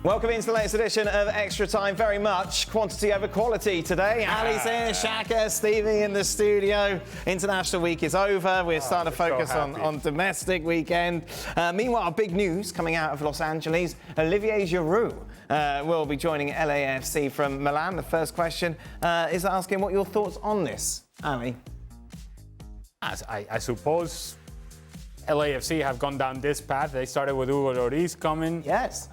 Welcome into the latest edition of Extra Time. Very much quantity over quality today. Ali's here, Shaka, Stevie in the studio. International week is over. We're starting to focus on domestic weekend. Meanwhile, big news coming out of Los Angeles. Olivier Giroud will be joining LAFC from Milan. The first question is asking what your thoughts on this, Ali. I suppose LAFC have gone down this path. They started with Hugo Lloris coming. Yes.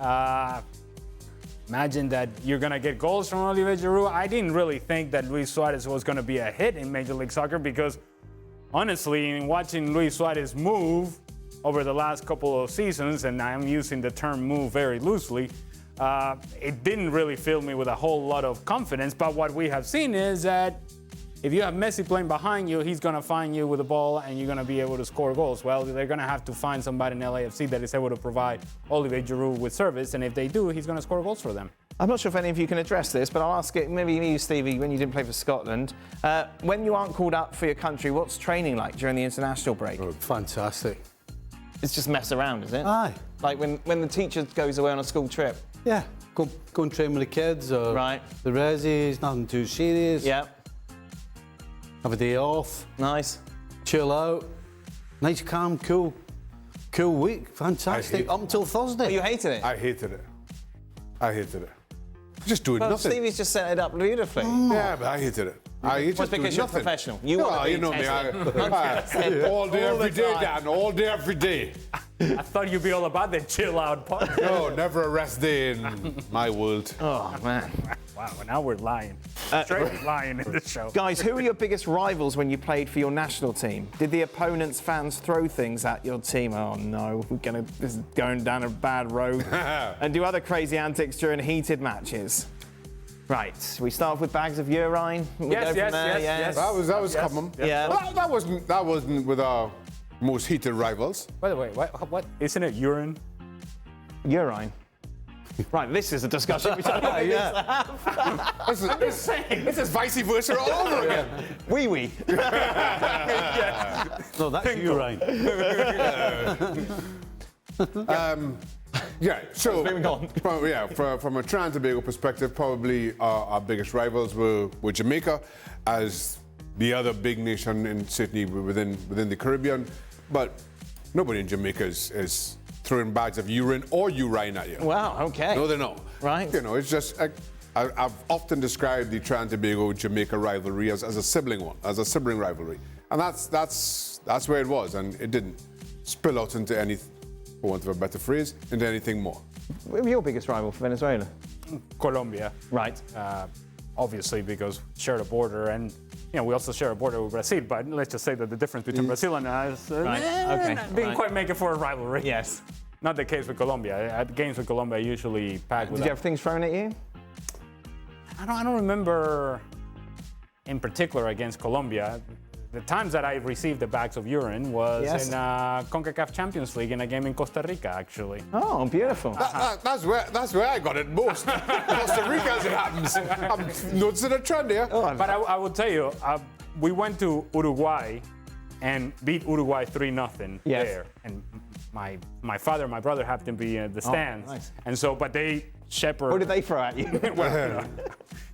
Imagine that you're going to get goals from Olivier Giroud. I didn't really think that Luis Suarez was going to be a hit in Major League Soccer because, honestly, in watching Luis Suarez move over the last couple of seasons, and I'm using the term move very loosely, it didn't really fill me with a whole lot of confidence. But what we have seen is that if you have Messi playing behind you, he's going to find you with the ball and you're going to be able to score goals. Well, they're going to have to find somebody in LAFC that is able to provide Olivier Giroud with service. And if they do, he's going to score goals for them. I'm not sure if any of you can address this, but I'll ask it, maybe you, Stevie, when you didn't play for Scotland. When you aren't called up for your country, what's training like during the international break? Oh, fantastic. It's just mess around, is it? Aye. Like when the teacher goes away on a school trip? Yeah, go and train with the kids or right. The resis, nothing too serious. Yeah. Have a day off. Nice. Chill out. Nice, calm, cool week. Fantastic. Up until Thursday. Oh, you hated it? I hated it. Just doing nothing. Stevie's just set it up beautifully. Yeah, but I hated it. Just because you're professional. You want to be you know me. All day, every day, Dan. All day, every day. I thought you'd be all about the chill out part. No, never a rest day in my world. Oh, man. Wow, now we're lying. Straight lying in this show. Guys, who were your biggest rivals when you played for your national team? Did the opponent's fans throw things at your team? Oh no, this is going down a bad road. And do other crazy antics during heated matches? Right, we start off with bags of urine. Yes. That was common. Yeah. Well, that wasn't with our most heated rivals. By the way, what? Isn't it urine? Urine. Right, this is a discussion we don't need to have. This is vice versa all over again. Wee. No, that's you, Ryan. Yeah, so moving on. From a Trinidad and Tobago perspective, probably our biggest rivals were Jamaica, as the other big nation in Sydney within the Caribbean. But nobody in Jamaica is throwing bags of urine or urine at you. Wow, okay. No, they're not. Right. You know, it's just I've often described the Trinidad and Tobago Jamaica rivalry as a sibling rivalry, and that's where it was, and it didn't spill out into any, for want of a better phrase, into anything more. What were your biggest rival for Venezuela? Colombia. Right. Obviously, because share a border, and we also share a border with Brazil. But let's just say that the difference between Brazil and us didn't quite make it for a rivalry. Yes. Not the case with Colombia. At games with Colombia, I usually packed with. Did you have things thrown at you? I don't remember in particular against Colombia. The times that I received the bags of urine was in CONCACAF Champions League in a game in Costa Rica, actually. Oh, beautiful. That's where I got it most. Costa Rica, as it happens. I'm noticing a trend here. But I will tell you, we went to Uruguay and beat Uruguay 3-0 there. And my father and my brother happened to be in the stands. Nice. And so, but they shepherd. What did they throw at you?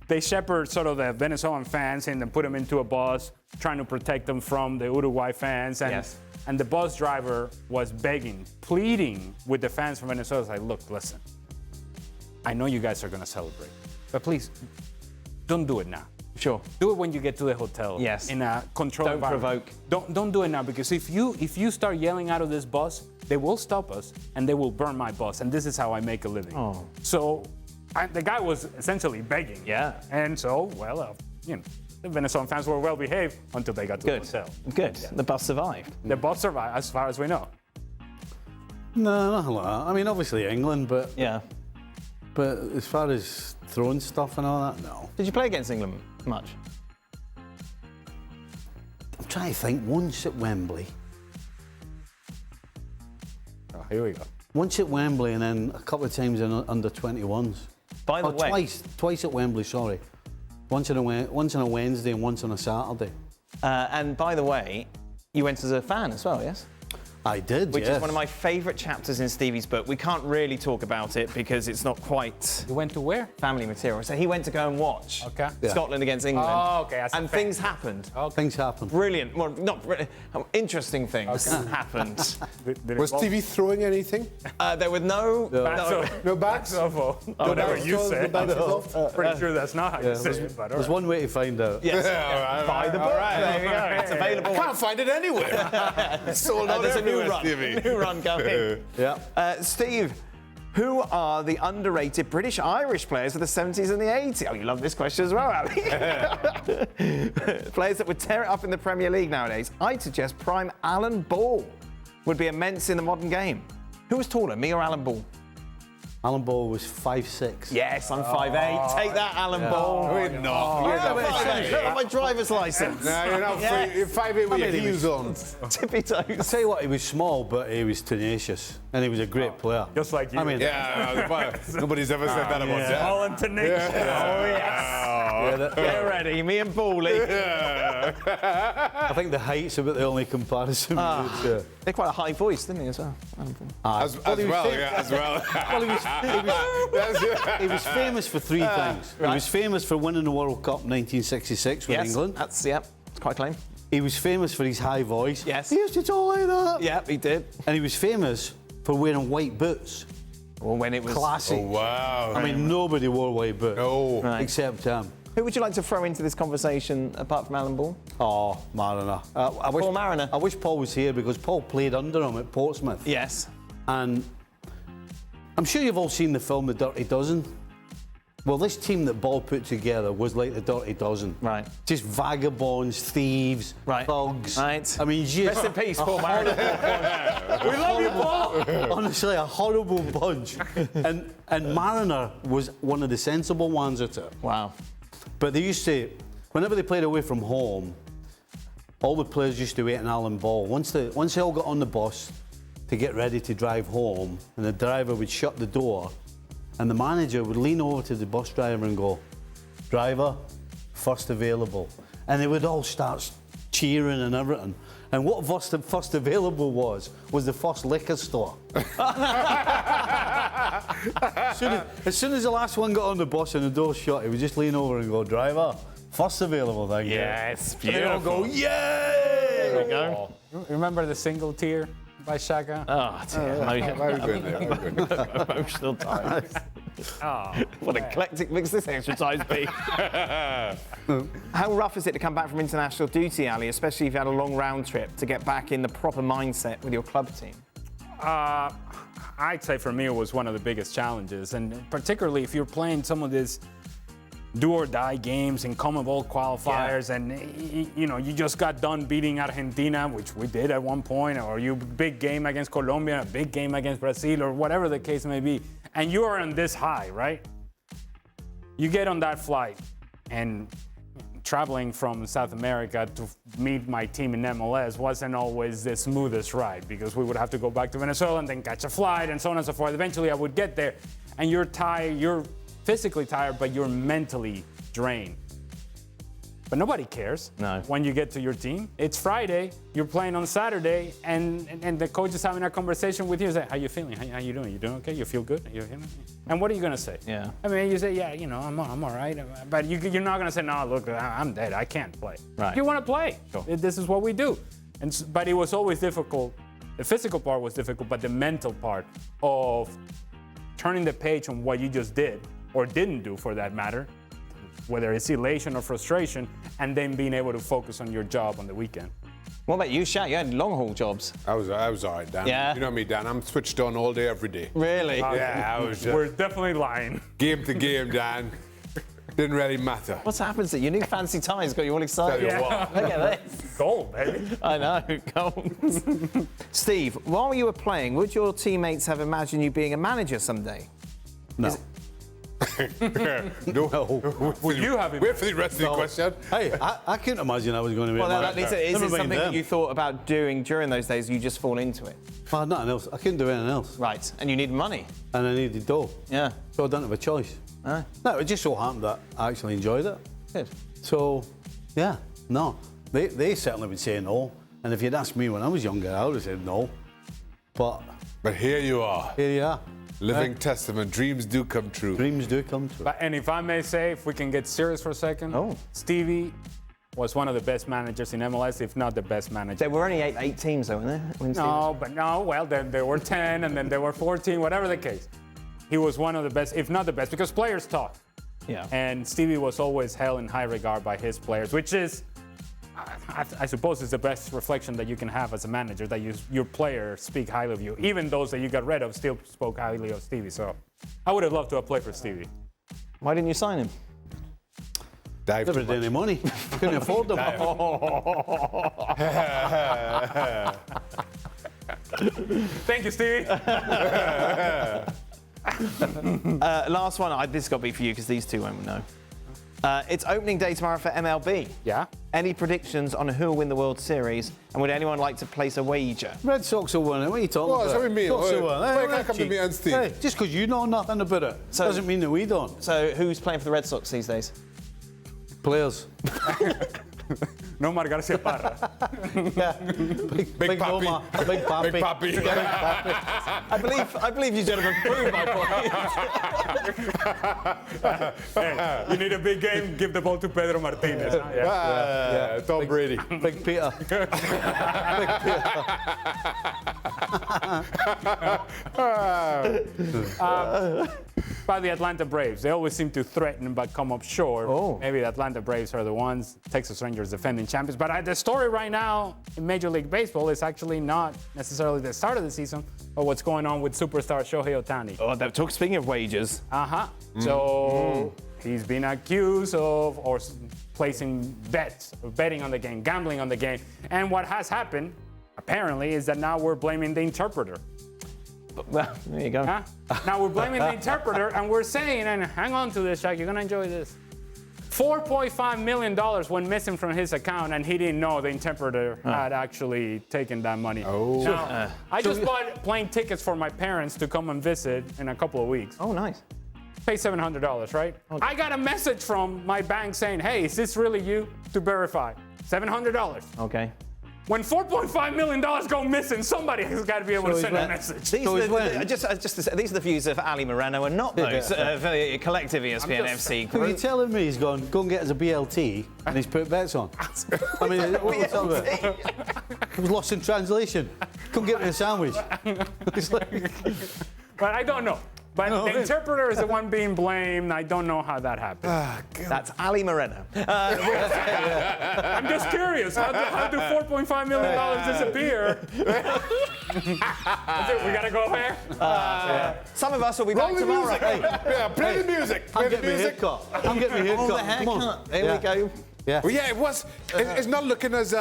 They shepherd sort of the Venezuelan fans and then put them into a bus, trying to protect them from the Uruguay fans. And the bus driver was begging, pleading with the fans from Venezuela. Like, look, listen, I know you guys are going to celebrate, but please, don't do it now. Sure. Do it when you get to the hotel. Yes. In a controlled environment. Provoke. Don't do it now, because if you start yelling out of this bus, they will stop us and they will burn my bus. And this is how I make a living. Oh. So the guy was essentially begging. Yeah. And so, the Venezuelan fans were well behaved until they got to the hotel. Good. Yeah. The bus survived. The bus survived, as far as we know. No, nothing like that. I mean, obviously England, but But as far as throwing stuff and all that, no. Did you play against England much? I'm trying to think. Once at Wembley. Oh, here we go. Once at Wembley, and then a couple of times in under 21s. By the way, twice at Wembley. Sorry, once on a Wednesday and once on a Saturday. And by the way, you went as a fan as well, yes? I did, which yes. is one of my favourite chapters in Stevie's book. We can't really talk about it because it's not quite You went to where? family material. So he went to go and watch Okay. Scotland against England. Oh, okay. As a And fan. things happened. Things happen. Brilliant. Well, not brilliant. Interesting things happened. Was Stevie throwing anything? There were no No bats? Whatever you say. No. Pretty sure that's not how you say it, but all There's right. one way to find out. Yes. Yeah, Buy the book. There you go. It's available. Can't find it anywhere. It's sold out There's a new everywhere, run. Stevie. New run coming. Yeah. Steve, who are the underrated British-Irish players of the 70s and the 80s? Oh, you love this question as well, Ali. Players that would tear it up in the Premier League nowadays. I'd suggest prime Alan Ball would be immense in the modern game. Who was taller, me or Alan Ball? Alan Ball was 5'6". Yes, I'm 5'8". Take that, Alan Ball. No, you're not. Look at my driver's license. No, you're not Yes. free. You're 5'8" with your heels on. Tippy I'll toes. tell you what, he was small, but he was tenacious. And he was a great player. Just like you. I mean, Nobody's ever said that about that. All into nature. Oh, yes. Get ready, me and Bally. I think the height's about the only comparison. But, They're quite a high voice, didn't he, as well? As well. well, he was famous for three things. He was famous for winning the World Cup 1966 with England. That's, it's quite a claim. He was famous for his high voice. Yes. He used to talk like that. Yep, he did. And he was famous for wearing white boots. Well, when it was... Classic. Oh, wow. I mean, nobody wore white boots. No. Right. Except him. Who would you like to throw into this conversation apart from Alan Ball? Oh, Mariner. Paul Mariner. I wish Paul was here because Paul played under him at Portsmouth. Yes. And I'm sure you've all seen the film The Dirty Dozen. Well, this team that Ball put together was like the Dirty Dozen. Right. Just vagabonds, thieves, thugs. Right. I mean, just Rest in peace, Paul Mariner. We love you, Paul. honestly, a horrible bunch. and Mariner was one of the sensible ones at it. Wow. But they used to, whenever they played away from home, all the players used to wait on Alan Ball. Once they all got on the bus to get ready to drive home, and the driver would shut the door, and the manager would lean over to the bus driver and go, "Driver, first available." And they would all start cheering and everything. And what first available was the first liquor store. As soon as the last one got on the bus and the door shut, he would just lean over and go, "Driver, first available, thank you." Yes, And they all beautiful. go, "Yay!" There we go. Remember the single tear by Shaka? Oh, dear. Very good, very good. Emotional times. What an eclectic mix this exercise be. How rough is it to come back from international duty, Ali, especially if you had a long round trip, to get back in the proper mindset with your club team? I'd say for me it was one of the biggest challenges, and particularly if you're playing some of these do or die games in CONMEBOL qualifiers, and you just got done beating Argentina, which we did at one point, or you big game against Colombia, a big game against Brazil, or whatever the case may be, and you are on this high, right? You get on that flight, and traveling from South America to meet my team in MLS wasn't always the smoothest ride, because we would have to go back to Venezuela and then catch a flight and so on and so forth. Eventually I would get there, and you're tired, you're physically tired, but you're mentally drained. But nobody cares when you get to your team. It's Friday, you're playing on Saturday, and the coach is having a conversation with you. He's like, "How you feeling? How you doing? You doing okay? You feel good? And what are you gonna say? Yeah. I mean, you say, "Yeah, I'm all right," but you're not gonna say, "No, look, I'm dead. I can't play." Right. You want to play. Sure. This is what we do. But it was always difficult. The physical part was difficult, but the mental part of turning the page on what you just did, or didn't do for that matter, whether it's elation or frustration, and then being able to focus on your job on the weekend. What about you, Shaq? You had long haul jobs. I was all right, Dan. Yeah. You know me, Dan. I'm switched on all day, every day. Really? Yeah, I was We're definitely lying. game to game, Dan. Didn't really matter. What's happened to you? Your new fancy ties got you all excited. Tell you what. Look at this. Gold, baby. I know, gold. Steve, while you were playing, would your teammates have imagined you being a manager someday? No. No. Would you have Wait for the rest of the question. Hey, I couldn't imagine I was going to be Well, a that manager. is Never it mind something that them. you thought about doing during those days? You just fall into it, Well, nothing else. I couldn't do anything else. right? And you need money. And I needed dough. Yeah. So I didn't have a choice. Aye. No, it just so happened that I actually enjoyed it. Good. So, yeah, no. They certainly would say no. And if you'd asked me when I was younger, I would have said no. But here you are. here you are. Living testament. Dreams do come true. Dreams do come true. And if I may say, if we can get serious for a second, Stevie was one of the best managers in MLS, if not the best manager. There were only eight teams, though, weren't there? Well, then there were 10, and then there were 14, whatever the case. He was one of the best, if not the best, because players talk. Yeah. And Stevie was always held in high regard by his players, which is, I suppose, is the best reflection that you can have as a manager, that your players speak highly of you. Even those that you got rid of still spoke highly of Stevie. So I would have loved to have played for Stevie. Why didn't you sign him? Dive Never too did any much. money. Couldn't afford them. Thank you, Stevie. Last one. This got to be for you because these two won't know. It's opening day tomorrow for MLB. Yeah? Any predictions on who will win the World Series? And would anyone like to place a wager? Red Sox will win it. What are you talking Well, about? that's what we mean. Sox will Why win it. can't come to me and Steve? Hey, just because you know nothing about it doesn't mean that we don't. So who's playing for the Red Sox these days? Players. No Mar Garcia Parra. Yeah. Big Papi. Noma, Big Papi. Big Papi. I believe you gentlemen proved my point. Hey, you need a big game, give the ball to Pedro Martinez. Huh? Yeah. Tom Brady. Big Peter. Big Peter. By the Atlanta Braves, they always seem to threaten but come up short. Oh. Maybe the Atlanta Braves are the ones, Texas Rangers defending champions. But the story right now in Major League Baseball is actually not necessarily the start of the season, but what's going on with superstar Shohei Ohtani. Oh, speaking of wagers. So he's been accused of placing bets, or betting on the game, gambling on the game. And what has happened, apparently, is that now we're blaming the interpreter. Well, there you go. Huh? Now we're blaming the interpreter, and we're saying, and hang on to this, Jack, you're gonna enjoy this. $4.5 million went missing from his account, and he didn't know the interpreter had actually taken that money. Oh. Now, I just bought plane tickets for my parents to come and visit in a couple of weeks. Oh, nice. Pay $700, right? Okay. I got a message from my bank saying, hey, is this really you? To verify. $700. Okay. When $4.5 million go missing, somebody has got to be able to send a message. These are the views of Ali Moreno and not those of the collective ESPN FC Are you group. telling me he's gone, go and get us a BLT and he's put bets on? I mean, what are we talking about? It was lost in translation. Come get me a sandwich. It's like, But I don't know. But the interpreter is the one being blamed. I don't know how that happened. That's Ali Moreno. I'm just curious. How do $4.5 million disappear? We got to go there? Some of us will be back Roll the tomorrow. music. Yeah, play the music. Play I'm the getting my music. haircut. I'm getting my haircut. Oh, the Come haircut. on. There we go. Yeah. Well, yeah, it was. It's not looking as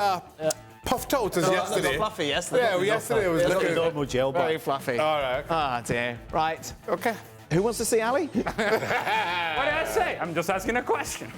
puffed out as yesterday. Fluffy yesterday. Yeah, yesterday it was It's looking. normal gel Very back. fluffy. All right. Ah, dear. Right. Okay. Who wants to see Ali? What did I say? I'm just asking a question.